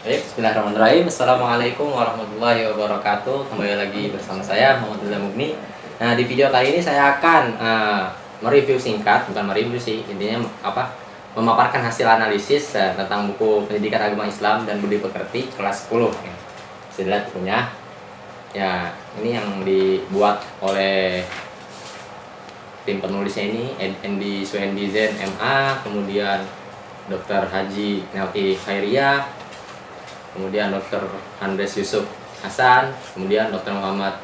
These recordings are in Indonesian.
Baik, bismillahirrahmanirrahim. Assalamualaikum warahmatullahi wabarakatuh. Kembali lagi bersama saya Muhammad Ilham Mugni. Nah, di video kali ini saya akan mereview singkat, bukan mereview sih, intinya memaparkan hasil analisis tentang buku Pendidikan Agama Islam dan Budi Pekerti kelas 10. Ya. Bisa dilihat bukunya. Ya, ini yang dibuat oleh tim penulisnya ini Endi Suendi Zen MA, kemudian Dr. Haji Nelki Khairia, kemudian Dr. Andres Yusuf Hasan, kemudian Dr. Muhammad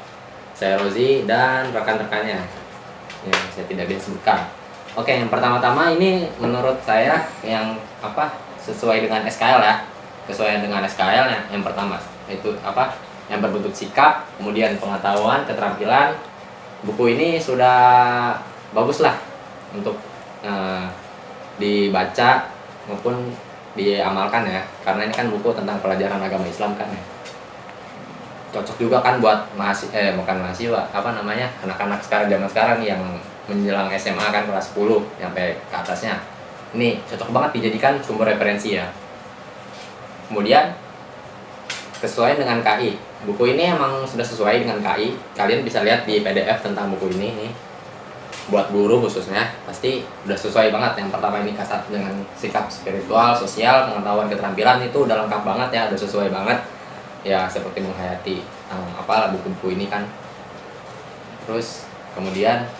Sairozi, dan rekan-rekannya yang saya tidak bisa sebutkan. Oke, yang pertama-tama ini menurut saya yang sesuai dengan SKL ya, sesuai dengan SKL ya. Yang pertama itu yang berbentuk sikap, kemudian pengetahuan, keterampilan. Buku ini sudah bagus lah untuk dibaca maupun diamalkan ya, karena ini kan buku tentang pelajaran agama Islam kan ya. Cocok juga kan buat bukan mahasiswa, anak-anak zaman sekarang yang menjelang SMA kan, kelas 10 sampai ke atasnya. Ini cocok banget dijadikan sumber referensi ya. Kemudian sesuai dengan KI. Buku ini emang sudah sesuai dengan KI. Kalian bisa lihat di PDF tentang buku ini nih. Buat guru khususnya pasti udah sesuai banget. Yang pertama ini kasat dengan sikap spiritual, sosial, pengetahuan, keterampilan, itu udah lengkap banget ya, udah sesuai banget ya, seperti menghayati buku-buku ini kan. Terus kemudian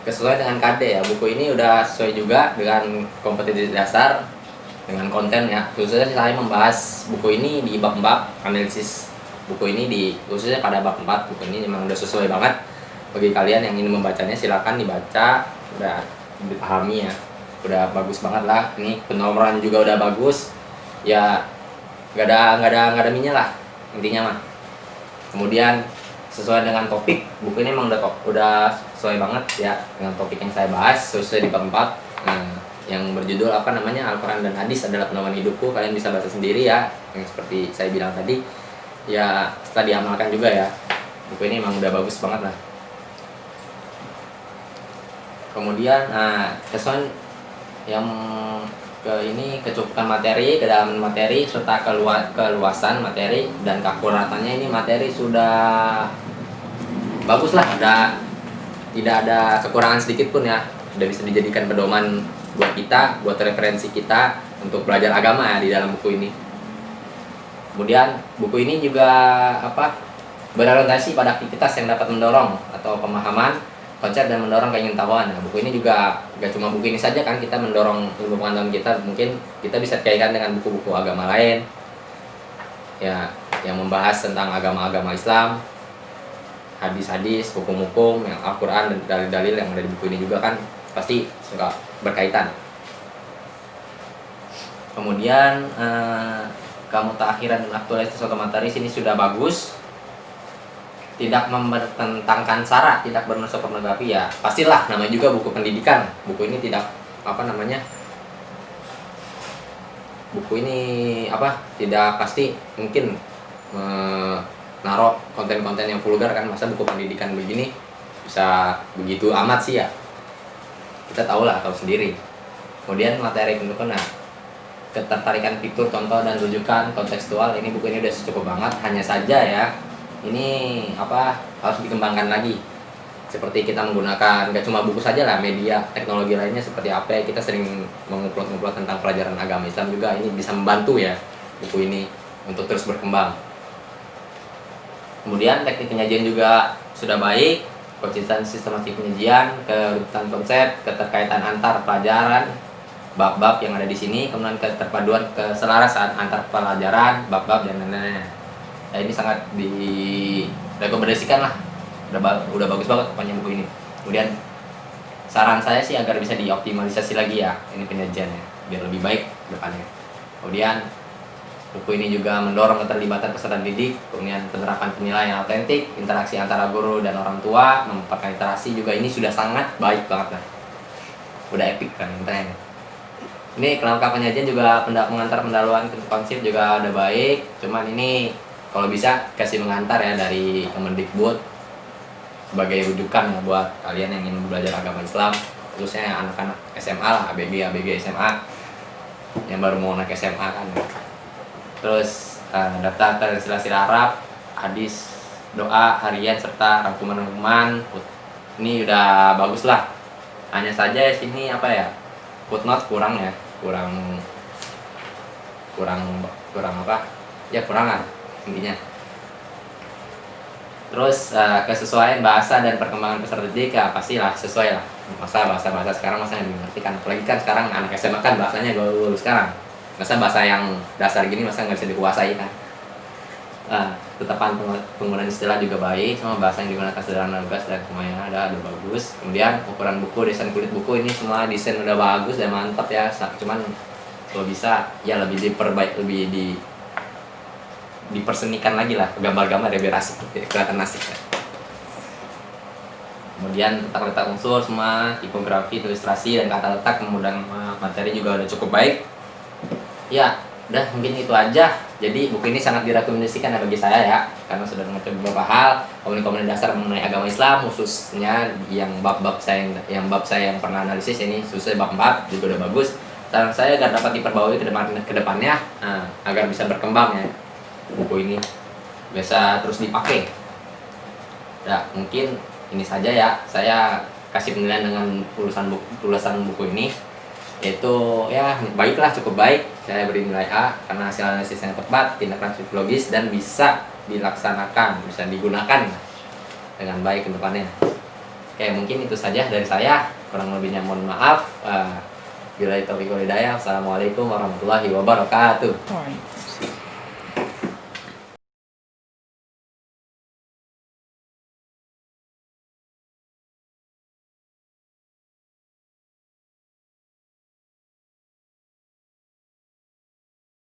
sesuai dengan KD ya, buku ini udah sesuai juga dengan kompetensi dasar, dengan konten ya. Khususnya saya membahas buku ini di bab-bab analisis buku ini, khususnya pada bab 4. Buku ini memang udah sesuai banget bagi kalian yang ingin membacanya. Silakan dibaca, udah dipahami ya, udah bagus banget lah. Ini penomoran juga udah bagus ya, nggak ada minyak lah intinya mah. Kemudian sesuai dengan topik, buku ini emang udah sesuai banget ya dengan topik yang saya bahas, sesuai di bab 4 yang berjudul Al-Quran dan Hadis adalah pedoman hidupku. Kalian bisa baca sendiri ya, yang seperti saya bilang tadi ya, setelah diamalkan juga ya. Buku ini emang udah bagus banget lah. Kemudian kesulitan yang kecukupan materi, kedalaman materi, serta keluasan materi dan keakuratannya. Ini materi sudah bagus lah, tidak ada kekurangan sedikit pun ya. Sudah bisa dijadikan pedoman buat kita, buat referensi kita untuk belajar agama ya di dalam buku ini. Kemudian buku ini juga berorientasi pada aktivitas yang dapat mendorong atau pemahaman konsep dan mendorong keingintahuan. Nah, buku ini juga gak cuma buku ini saja kan, kita mendorong ilmu pengetahuan kita. Mungkin kita bisa kaitkan dengan buku-buku agama lain ya, yang membahas tentang agama-agama Islam, hadis-hadis, hukum-hukum, yang Al-Quran dan dalil-dalil yang ada di buku ini juga kan pasti suka berkaitan. Kemudian kemutakhiran dan aktualitas otomatis ini sudah bagus, tidak mempertentangkan syarat, tidak bernuansa pornografi ya. Pastilah, namanya juga buku pendidikan. Buku ini tidak buku ini tidak pasti mungkin naruh konten-konten yang vulgar kan. Masa buku pendidikan begini bisa begitu amat sih ya, kita tahu sendiri. Kemudian materi pendukung, ketertarikan fitur, contoh dan rujukan kontekstual. Ini buku ini udah cukup banget. Hanya saja ya, ini harus dikembangkan lagi. Seperti kita menggunakan gak cuma buku saja lah, media teknologi lainnya seperti apa, kita sering mengupload tentang pelajaran agama Islam juga. Ini bisa membantu ya buku ini untuk terus berkembang. Kemudian teknik penyajian juga sudah baik, konsisten sistematik penyajian, kerubutan konsep, keterkaitan antar pelajaran bab-bab yang ada di sini, kemudian keterpaduan, keselarasan antar pelajaran bab-bab dan lain-lainnya. Nah, ini sangat direkomendasikan lah, udah bagus banget pokoknya buku ini. Kemudian saran saya sih agar bisa dioptimalisasi lagi ya ini penyajiannya, biar lebih baik ke depannya. Kemudian buku ini juga mendorong keterlibatan peserta didik, kemudian penerapan penilaian yang autentik, interaksi antara guru dan orang tua, memperkuat literasi juga. Ini sudah sangat baik banget lah, udah epic kan intinya. Ini kerangka penyajian juga mengantar pendahuluan konsep juga udah baik. Cuman ini kalau bisa kasih mengantar ya dari Kemendikbud sebagai rujukan ya buat kalian yang ingin belajar agama Islam. khususnya anak-anak SMA lah, ABG SMA yang baru mau naik SMA kan. Terus daftar sila-sila Arab, hadis, doa harian serta rangkuman-rangkuman. Ini udah bagus lah. Hanya saja sini apa ya, footnote kurang ya, kurang apa ya, kurang lah intinya. Terus kesesuaian bahasa dan perkembangan peserta didik ya pastilah sesuai lah. Bahasa sekarang masa yang dimengerti kan, apalagi kan sekarang anak SMA kan bahasanya gaul sekarang. Masa bahasa yang dasar gini masa nggak bisa dikuasai kan. Tetapan penggunaan istilah juga baik, sama bahasa yang digunakan sederhana, lugas dan semuanya ada bagus. Kemudian ukuran buku, desain kulit buku ini semua desain udah bagus dan mantap ya. Cuman kalau bisa ya lebih dipersenikan lagi lah, gambar-gambar ya biar asik, kelihatan asik ya. Kemudian tentang letak unsur semua, tipografi, ilustrasi dan kata letak, kemudian materi juga udah cukup baik. Ya, udah mungkin itu aja. Jadi buku ini sangat direkomendasikan ya bagi saya ya, karena sudah mengerti beberapa hal, komponen dasar mengenai agama Islam, khususnya yang bab saya yang pernah analisis ini, khususnya bab 4 juga udah bagus. Saran saya agar dapat diperbaharui ke depannya, agar bisa berkembang ya. Buku ini bisa terus dipakai. Ya, mungkin ini saja ya. Saya kasih penilaian dengan tulisan buku ini, yaitu ya baiklah, cukup baik. Saya beri nilai A karena hasil analisis yang tepat, tindakan psikologis dan bisa dilaksanakan, bisa digunakan dengan baik ke depannya. Oke, mungkin itu saja dari saya. Kurang lebihnya mohon maaf. Billahi taufiq wal hidayah. Assalamualaikum warahmatullahi wabarakatuh.